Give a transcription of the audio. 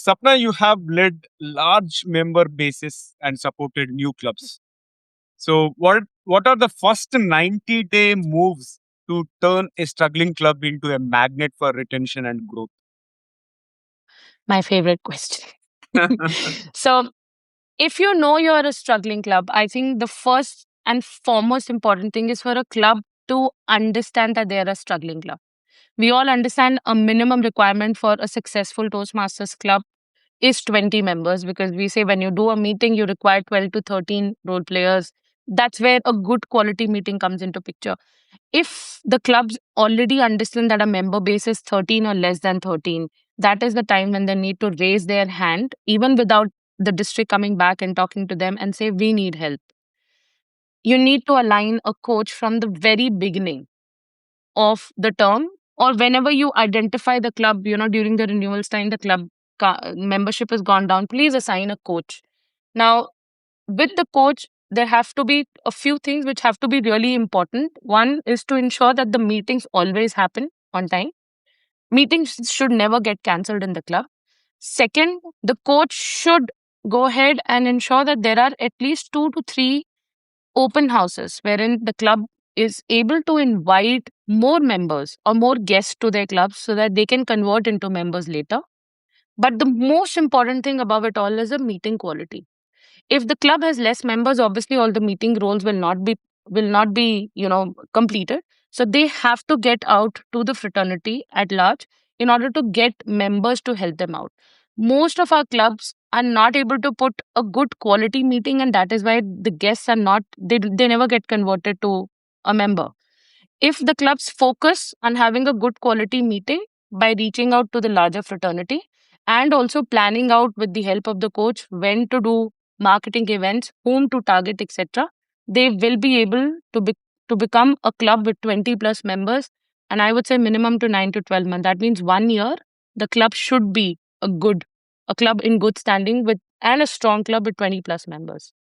Sapna, you have led large member bases and supported new clubs. So, what are the first 90-day moves to turn a struggling club into a magnet for retention and growth? My favorite question. So, if you know you're a struggling club, I think the first and foremost important thing is for a club to understand that they're a struggling club. We all understand a minimum requirement for a successful Toastmasters club is 20 members, because we say when you do a meeting, you require 12 to 13 role players. That's where a good quality meeting comes into picture. If the clubs already understand that a member base is 13 or less than 13, that is the time when they need to raise their hand, even without the district coming back and talking to them and say, we need help. You need to align a coach from the very beginning of the term, or whenever you identify the club, during the renewals time, the club membership has gone down, please assign a coach. Now, with the coach, there have to be a few things which have to be really important. One is to ensure that the meetings always happen on time. Meetings should never get cancelled in the club. Second, the coach should go ahead and ensure that there are at least 2 to 3 open houses wherein the club is able to invite more members or more guests to their clubs so that they can convert into members later. But the most important thing above it all is the meeting quality. If the club has less members, obviously all the meeting roles will not be completed. So they have to get out to the fraternity at large in order to get members to help them out. Most of our clubs are not able to put a good quality meeting, and that is why the guests are not they never get converted to a member. If the clubs focus on having a good quality meeting by reaching out to the larger fraternity and also planning out with the help of the coach when to do marketing events, whom to target, etc., they will be able to become a club with 20 plus members. And I would say minimum to 9 to 12 months. That means 1 year, the club should be a club in good standing with and a strong club with 20 plus members.